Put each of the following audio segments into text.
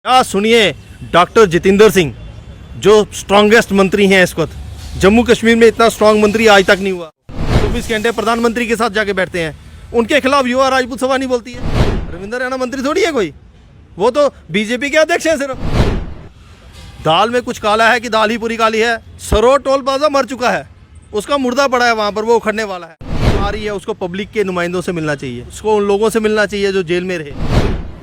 सुनिए, डॉक्टर जितेंद्र सिंह जो स्ट्रॉन्गेस्ट मंत्री हैं इस वक्त, जम्मू कश्मीर में इतना स्ट्रांग मंत्री आज तक नहीं हुआ। 24 घंटे प्रधानमंत्री के साथ जाके बैठते हैं, उनके खिलाफ युवा राजपूत सभा नहीं बोलती है। रविंद्र रैना मंत्री थोड़ी है कोई, वो तो बीजेपी के अध्यक्ष हैं। सिर्फ दाल में कुछ काला है कि दाल ही पूरी काली है। सरोर टोल प्लाजा मर चुका है, उसका मुर्दा पड़ा है वहाँ पर, वो उखड़ने वाला है। आ रही है, उसको पब्लिक के नुमाइंदों से मिलना चाहिए, उसको उन लोगों से मिलना चाहिए जो जेल में रहे।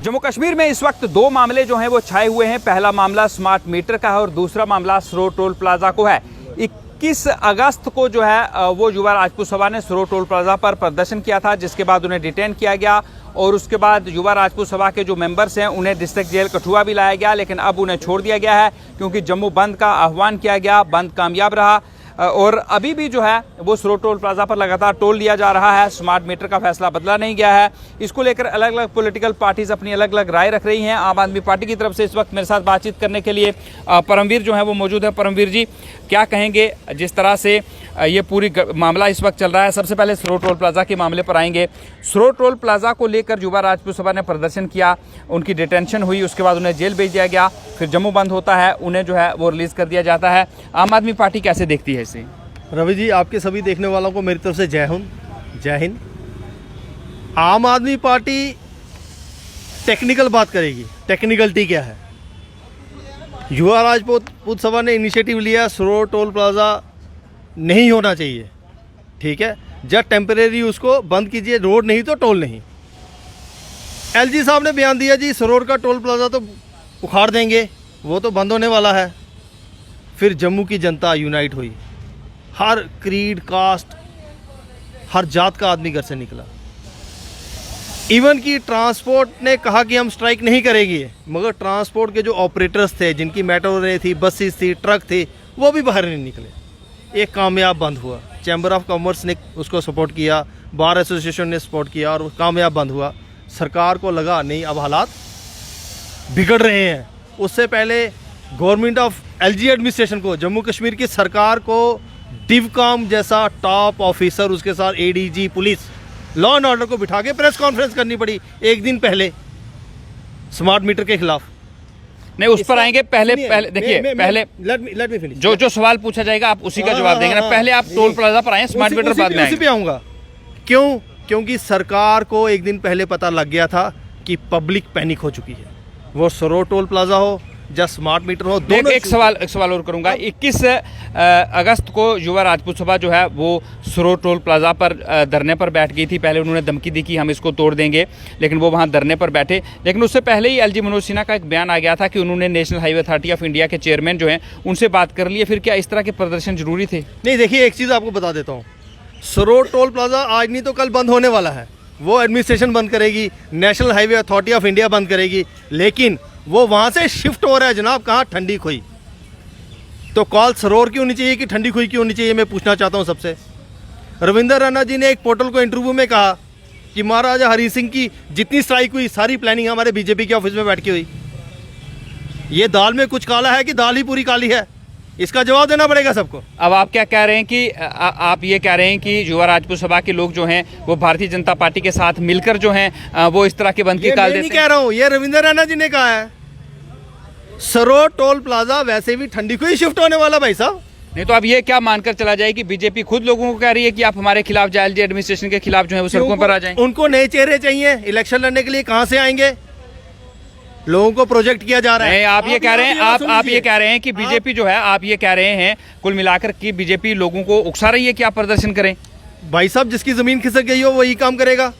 जम्मू कश्मीर में इस वक्त दो मामले जो हैं वो छाए हुए हैं। पहला मामला स्मार्ट मीटर का है और दूसरा मामला सरोर टोल प्लाजा को है। 21 अगस्त को जो है वो युवा राजपूत सभा ने सरोर टोल प्लाजा पर प्रदर्शन किया था, जिसके बाद उन्हें डिटेन किया गया और उसके बाद युवा राजपूत सभा के जो मेंबर्स हैं उन्हें डिस्ट्रिक्ट जेल कठुआ भी लाया गया, लेकिन अब उन्हें छोड़ दिया गया है क्योंकि जम्मू बंद का आह्वान किया गया, बंद कामयाब रहा और अभी भी जो है वो सरोर टोल प्लाजा पर लगातार टोल लिया जा रहा है। स्मार्ट मीटर का फैसला बदला नहीं गया है। इसको लेकर अलग अलग पॉलिटिकल पार्टीज अपनी अलग अलग राय रख रही हैं। आम आदमी पार्टी की तरफ से इस वक्त मेरे साथ बातचीत करने के लिए परमवीर जो है वो मौजूद है। परमवीर जी, क्या कहेंगे जिस तरह से ये पूरी मामला इस वक्त चल रहा है? सबसे पहले सरोर टोल प्लाजा के मामले पर आएंगे। सरोर टोल प्लाजा को लेकर युवा राजपूत सभा ने प्रदर्शन किया, उनकी डिटेंशन हुई, उसके बाद उन्हें जेल भेज दिया गया, फिर जम्मू बंद होता है, उन्हें जो है वो रिलीज़ कर दिया जाता है। आम आदमी पार्टी कैसे देखती है इसे? रवि जी, आपके सभी देखने वालों को मेरी तरफ से जय हिंद। आम आदमी पार्टी टेक्निकल बात करेगी। टेक्निकलिटी क्या है? युवा राजपूत सभा ने इनिशिएटिव लिया, सरोर टोल प्लाजा नहीं होना चाहिए, ठीक है, जब टेम्परेरी उसको बंद कीजिए, रोड नहीं तो टोल नहीं। एलजी साहब ने बयान दिया जी सरोर का टोल प्लाजा तो उखाड़ देंगे, वो तो बंद होने वाला है। फिर जम्मू की जनता यूनाइट हुई, हर क्रीड, कास्ट, हर जात का आदमी घर से निकला। इवन की ट्रांसपोर्ट ने कहा कि हम स्ट्राइक नहीं करेंगे, मगर ट्रांसपोर्ट के जो ऑपरेटर्स थे, जिनकी मेट्रोरें थी, बसेस थी, ट्रक थे, वो भी बाहर नहीं निकले। एक कामयाब बंद हुआ। चैम्बर ऑफ कॉमर्स ने उसको सपोर्ट किया, बार एसोसिएशन ने सपोर्ट किया और कामयाब बंद हुआ। सरकार को लगा नहीं, अब हालात बिगड़ रहे हैं। उससे पहले गवर्नमेंट ऑफ एलजी एडमिनिस्ट्रेशन को, जम्मू कश्मीर की सरकार को डिवकॉम जैसा टॉप ऑफिसर, उसके साथ ADG police, law and order को बिठा के प्रेस कॉन्फ्रेंस करनी पड़ी एक दिन पहले स्मार्ट मीटर के खिलाफ। नहीं, उस पर आएंगे। पहले देखिए, पहले लेट मी फिनिश। जो सवाल पूछा जाएगा आप उसी का जवाब देंगे ना। पहले आप टोल प्लाजा पर आए, स्मार्ट मीटर बाद में उसी पे आऊंगा। क्यों? क्योंकि सरकार को एक दिन पहले पता लग गया था कि पब्लिक पैनिक हो चुकी है। वो सरोर टोल प्लाजा हो या स्मार्ट मीटर हो, दोनों। एक सवाल और करूंगा। 21 अगस्त को युवा राजपूत सभा जो है वो सरोर टोल प्लाजा पर धरने पर बैठ गई थी। पहले उन्होंने धमकी दी कि हम इसको तोड़ देंगे, लेकिन वो वहां धरने पर बैठे। लेकिन उससे पहले ही एलजी मनोज सिन्हा का एक बयान आ गया था कि उन्होंने national highway authority of India के चेयरमैन जो हैं उनसे बात कर ली है। फिर क्या इस तरह के प्रदर्शन जरूरी थे? नहीं, देखिए, एक चीज़ आपको बता देता हूँ। सरोर टोल प्लाजा आज नहीं तो कल बंद होने वाला है। वो एडमिनिस्ट्रेशन बंद करेगी, national highway authority of India बंद करेगी, लेकिन वो वहां से शिफ्ट हो रहा है जनाब। कहाँ? ठंडी खोई। तो कॉल सरोर की होनी चाहिए कि ठंडी खोई की होनी चाहिए? मैं पूछना चाहता हूं सबसे। रविंद्र रैना जी ने एक पोर्टल को इंटरव्यू में कहा कि महाराजा हरि सिंह की जितनी स्ट्राइक हुई, सारी प्लानिंग हमारे बीजेपी के ऑफिस में बैठ के हुई। ये दाल में कुछ काला है कि दाल ही पूरी काली है? इसका जवाब देना पड़ेगा सबको। अब आप क्या कह रहे हैं कि आप ये कह रहे हैं कि युवा राजपूत सभा के लोग जो हैं वो भारतीय जनता पार्टी के साथ मिलकर जो हैं वो इस तरह के बंद की काल देते हैं? मैं नहीं कह रहा हूँ, ये रविंद्र रैना जी ने कहा है। सरोर टोल प्लाजा वैसे भी ठंडी को ही शिफ्ट होने वाला भाई साहब। नहीं तो अब ये क्या मानकर चला जाए कि बीजेपी खुद लोगों को कह रही है कि आप हमारे खिलाफ जाए, एलजी एडमिनिस्ट्रेशन के खिलाफ जो है वो सड़कों पर आ जाएं? उनको नए चेहरे चाहिए इलेक्शन लड़ने के लिए। कहां से आएंगे? लोगों को प्रोजेक्ट किया जा रहा है। आप ये कह रहे हैं, आप ये कह रहे हैं कि बीजेपी जो है, आप ये कह रहे हैं कुल मिलाकर कि बीजेपी लोगों को उकसा रही है कि आप प्रदर्शन करें। भाई साहब, जिसकी जमीन खिसक गई हो वही काम करेगा।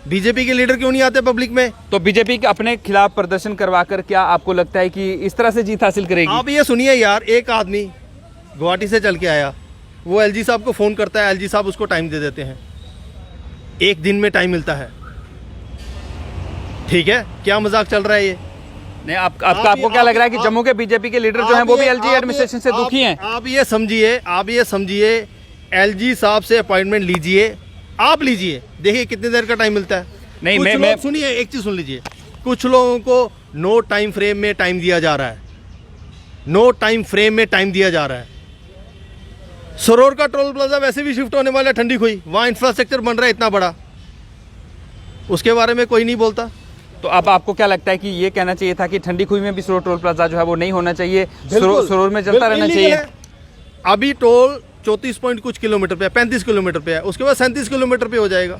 बीजेपी के लीडर क्यों नहीं आते पब्लिक में? तो बीजेपी के अपने खिलाफ प्रदर्शन करवाकर क्या आपको लगता है कि इस तरह से जीत हासिल करेगी? आप ये सुनिए यार, एक आदमी गुवाहाटी से चल के आया, वो एलजी साहब को फोन करता है, एलजी साहब उसको टाइम दे देते हैं। एक दिन में टाइम मिलता है, ठीक है? क्या मजाक चल रहा है ये? नहीं, आपको क्या लग रहा है कि जम्मू के बीजेपी के लीडर जो हैं वो भी एलजी एडमिनिस्ट्रेशन से दुखी हैं? आप ये समझिए, एलजी साहब से अपॉइंटमेंट लीजिए, आप लीजिए, देखिए कितनी देर का टाइम मिलता है। नहीं, मैं सुनिए, एक चीज सुन लीजिए। कुछ लोगों को नो टाइम फ्रेम में टाइम दिया जा रहा है, नो टाइम फ्रेम में टाइम दिया जा रहा है। सरोर का टोल प्लाजा वैसे भी शिफ्ट होने वाला है ठंडी खोई, वहां इंफ्रास्ट्रक्चर बन रहा है इतना बड़ा, उसके बारे में कोई नहीं बोलता। तो अब आपको क्या लगता है कि ये कहना चाहिए था कि ठंडी खुई में भी सरोर टोल प्लाजा जो है वो नहीं होना चाहिए, सरोर में चलता रहना चाहिए? अभी टोल 34 पॉइंट कुछ किलोमीटर पे है, 35 किलोमीटर पे है, उसके बाद 37 किलोमीटर पे हो जाएगा।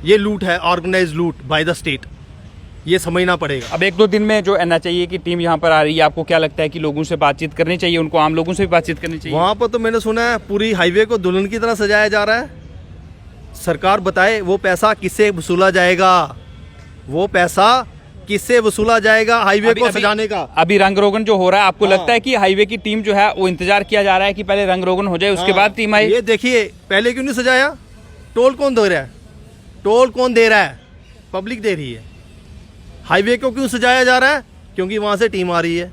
ये लूट है, ऑर्गेनाइज लूट बाय द स्टेट, ये समझना पड़ेगा। अब 1-2 दिन में जो NHAI की टीम यहाँ पर आ रही है, आपको क्या लगता है कि लोगों से बातचीत करनी चाहिए, उनको आम लोगों से भी बातचीत करनी चाहिए? वहाँ पर तो मैंने सुना है पूरी हाईवे को दुल्हन की तरह सजाया जा रहा है। सरकार बताए वो पैसा किससे वसूला जाएगा, वो पैसा किससे वसूला जाएगा हाईवे को सजाने का। अभी रंग रोगन जो हो रहा है, आपको हाँ। लगता है कि हाईवे की टीम जो है वो इंतजार किया जा रहा है कि पहले रंग रोगन हो जाए उसके बाद टीम आए? ये देखिए पहले क्यों नहीं सजाया? टोल कौन दे रहा है? टोल कौन दे रहा है? पब्लिक दे रही है। हाईवे को क्यों सजाया जा रहा है? क्योंकि वहाँ से टीम आ रही है।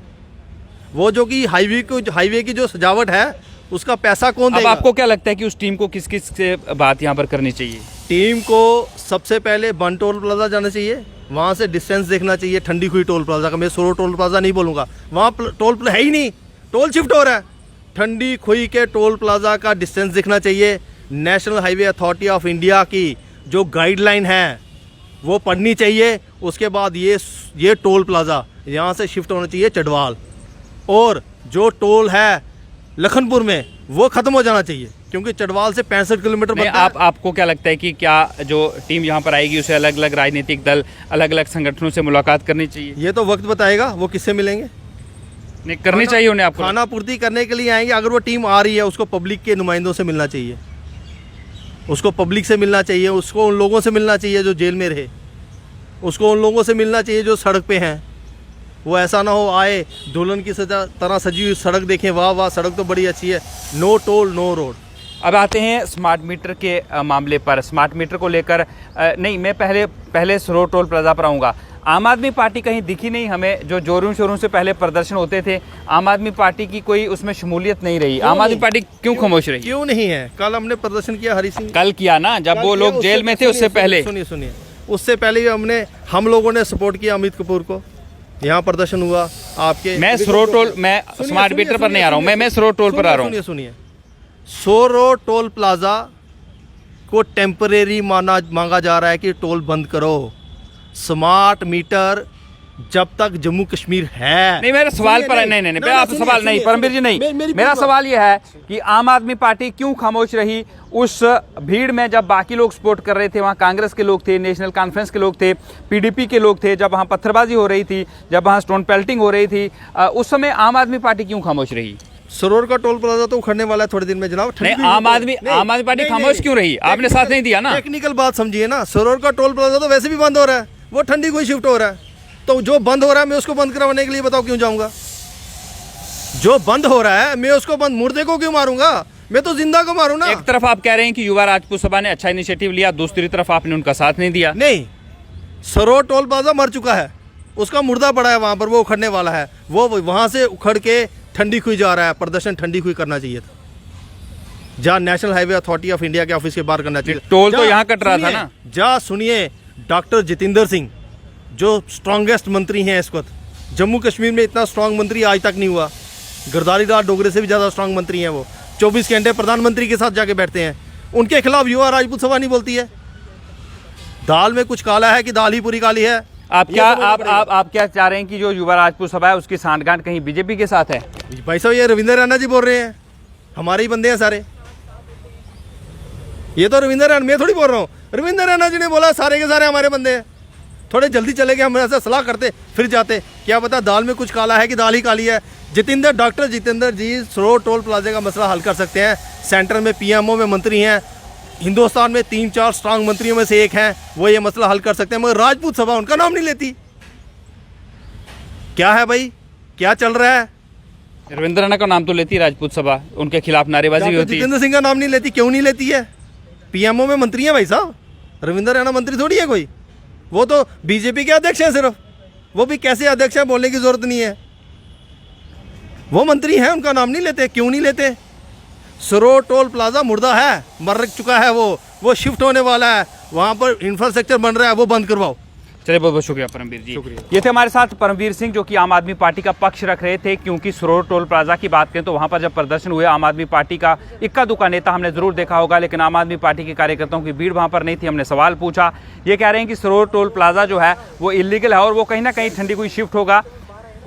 वो जो कि हाईवे की जो सजावट है उसका पैसा कौन देगा? अब आपको क्या लगता है कि उस टीम को किस किस से बात यहाँ पर करनी चाहिए? टीम को सबसे पहले बन टोल प्लाजा जाना चाहिए, वहाँ से डिस्टेंस देखना चाहिए ठंडी हुई टोल प्लाजा का। मैं सरोर टोल प्लाजा नहीं बोलूँगा, वहाँ टोल है ही नहीं, टोल शिफ्ट हो रहा है। ठंडी खुई के टोल प्लाजा का डिस्टेंस देखना चाहिए। National highway authority of India की जो गाइडलाइन है वो पढ़नी चाहिए। उसके बाद ये टोल प्लाजा यहाँ से शिफ्ट होना चाहिए चटवाल, और जो टोल है लखनपुर में वो ख़त्म हो जाना चाहिए, क्योंकि चटवाल से 65 किलोमीटर बनता है। आपको क्या लगता है कि क्या जो टीम यहाँ पर आएगी उसे अलग अलग राजनीतिक दल, अलग अलग संगठनों से मुलाकात करनी चाहिए? ये तो वक्त बताएगा वो किससे मिलेंगे। नहीं करनी चाहिए उन्हें। आपको खाना पूर्ति करने के लिए आएंगे, अगर वो टीम आ रही है उसको पब्लिक के नुमाइंदों से मिलना चाहिए, उसको पब्लिक से मिलना चाहिए, उसको उन लोगों से मिलना चाहिए जो जेल में रहे, उसको उन लोगों से मिलना चाहिए जो सड़क पे हैं। वो ऐसा ना हो आए दुल्हन की तरह सजी हुई सड़क देखें, वाह वाह सड़क तो बड़ी अच्छी है, नो टोल नो रोड। अब आते हैं स्मार्ट मीटर के मामले पर। स्मार्ट मीटर को लेकर नहीं, मैं पहले सरोर टोल प्लाजा पर आऊँगा। आम आदमी पार्टी कहीं दिखी नहीं हमें, जो जोरों शोरों से पहले प्रदर्शन होते थे, आम आदमी पार्टी की कोई उसमें शमूलियत नहीं रही। आम आदमी पार्टी क्यों खामोश रही? क्यों नहीं है? कल हमने प्रदर्शन किया, हरी सिंह कल किया ना, जब वो लोग जेल में थे, उससे पहले। सुनिए, उससे पहले भी हम लोगों ने सपोर्ट किया अमित कपूर को। यहाँ प्रदर्शन हुआ आपके। मैं सरोर टोल, मैं स्मार्ट मीटर पर नहीं आ रहा हूँ, मैं सरोर टोल पर आ रहा हूँ। सुनिए, सरोर टोल प्लाजा को टेम्परेरी मांगा जा रहा है कि टोल बंद करो। स्मार्ट मीटर जब तक जम्मू कश्मीर है। नहीं, मेरा सवाल पर नहीं, आप सवाल नहीं, परमवीर जी नहीं, मेरा सवाल यह है कि आम आदमी पार्टी क्यों खामोश रही उस भीड़ में, जब बाकी लोग सपोर्ट कर रहे थे? वहाँ कांग्रेस के लोग थे, नेशनल कॉन्फ्रेंस के लोग थे, PDP के लोग थे, जब वहाँ पत्थरबाजी हो रही थी, जब वहाँ स्टोन पेल्टिंग हो रही थी, उस समय आम आदमी पार्टी क्यों खामोश रही? सरोर का टोल प्लाजा तो उखड़ने वाला है थोड़े दिन में जनाब। नहीं, आम आदमी पार्टी खामोश क्यों रही? आपने साथ नहीं दिया ना। टेक्निकल बात समझिए ना, सरोर का टोल प्लाजा तो वैसे भी बंद हो रहा है, वो ठंडी कोई शिफ्ट हो रहा है, तो जो बंद हो रहा है मैं उसको बंद करवाने के लिए बताओ क्यों जाऊंगा? जो बंद हो रहा है मैं उसको बंद, मुर्दे को क्यों मारूंगा? मैं तो जिंदा को मारूं ना। एक तरफ आप कह रहे हैं कि युवा राजपूत सभा ने अच्छा इनिशिएटिव लिया, दूसरी तरफ आपने उनका साथ नहीं दिया। नहीं, सरोर टोल प्लाजा मर चुका है, उसका मुर्दा पड़ा है वहां पर, वो उखड़ने वाला है। वो वहां से उखड़ के ठंडी खुई जा रहा है। प्रदर्शन ठंडी खुई करना चाहिए था, जहाँ national highway authority of India के ऑफिस के बाहर करना चाहिए। टोल तो यहाँ कट रहा था ना। जा सुनिए, डॉक्टर जितेंद्र सिंह जो स्ट्रॉन्गेस्ट मंत्री हैं इस वक्त, जम्मू कश्मीर में इतना स्ट्रांग मंत्री आज तक नहीं हुआ। गिरधारी लाल डोगरे से भी ज़्यादा स्ट्रांग मंत्री हैं वो, 24 घंटे प्रधानमंत्री के साथ जाके बैठते हैं। उनके खिलाफ युवा राजपूत सभा नहीं बोलती है। दाल में कुछ काला है कि दाल ही पूरी काली है? आप क्या चाह रहे हैं कि जो युवा राजपूत सभा है उसकी सांठगांठ कहीं बीजेपी के साथ है? भाई साहब, ये रविंद्र रैना जी बोल रहे हैं, हमारे ही बंदे हैं सारे। ये तो रविंद्र रैना, मैं थोड़ी बोल रहा हूँ, रविंद्र रैना जी ने बोला सारे के सारे हमारे बंदे हैं। थोड़े जल्दी चले गए, हम ऐसा सलाह करते फिर जाते, क्या पता दाल में कुछ काला है कि दाल ही काली है। डॉक्टर जितेंद्र जी सरोर टोल प्लाजे का मसला हल कर सकते हैं। सेंटर में PMO में मंत्री हैं, हिंदुस्तान में 3-4 स्ट्रांग मंत्रियों में से एक हैं, वो ये मसला हल कर सकते हैं, मगर राजपूत सभा उनका नाम नहीं लेती। क्या है भाई, क्या चल रहा है? रविंद्र रैना का नाम तो लेती है राजपूत सभा, उनके खिलाफ नारेबाजी भी होती है। जितेंद्र सिंह का नाम नहीं लेती, क्यों नहीं लेती है? PMO में मंत्री है भाई साहब, रविंद्र रैना मंत्री थोड़ी है कोई, वो तो बीजेपी के अध्यक्ष हैं सिर्फ। वो भी कैसे अध्यक्ष हैं बोलने की जरूरत नहीं है, वो मंत्री हैं, उनका नाम नहीं लेते। क्यों नहीं लेते? सरोर टोल प्लाजा मुर्दा है, मर चुका है, वो शिफ्ट होने वाला है, वहाँ पर इंफ्रास्ट्रक्चर बन रहा है, वो बंद करवाओ। चलिए, बहुत बहुत शुक्रिया परमवीर जी। शुक्रिया। ये थे हमारे साथ परमवीर सिंह, जो कि आम आदमी पार्टी का पक्ष रख रहे थे, क्योंकि सरोवर टोल प्लाजा की बात करें तो वहां पर जब प्रदर्शन हुए, आम आदमी पार्टी का इक्का दुक्का नेता हमने जरूर देखा होगा, लेकिन आम आदमी पार्टी के कार्यकर्ताओं की भीड़ वहां पर नहीं थी। हमने सवाल पूछा, ये कह रहे हैं कि सरोवर टोल प्लाजा जो है वो इलीगल है और वो कहीं ना कहीं ठंडी कोई शिफ्ट होगा,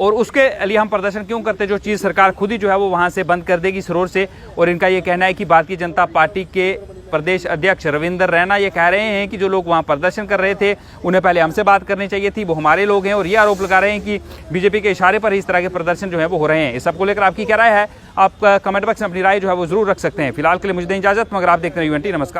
और उसके लिए हम प्रदर्शन क्यों करते, जो चीज़ सरकार खुद ही जो है वो वहाँ से बंद कर देगी सरोवर से। और इनका ये कहना है कि भारतीय जनता पार्टी के प्रदेश अध्यक्ष रविंद्र रैना ये कह रहे हैं कि जो लोग वहाँ प्रदर्शन कर रहे थे उन्हें पहले हमसे बात करनी चाहिए थी, वो हमारे लोग हैं, और ये आरोप लगा रहे हैं कि बीजेपी के इशारे पर ही इस तरह के प्रदर्शन जो है वो हो रहे हैं। इस सबको लेकर आपकी क्या राय है? आप कमेंट बॉक्स में अपनी राय जो है वो जरूर रख सकते हैं। फिलहाल के लिए मुझे दें इजाजत, मगर आप देखते हैं यूएनटी। नमस्कार।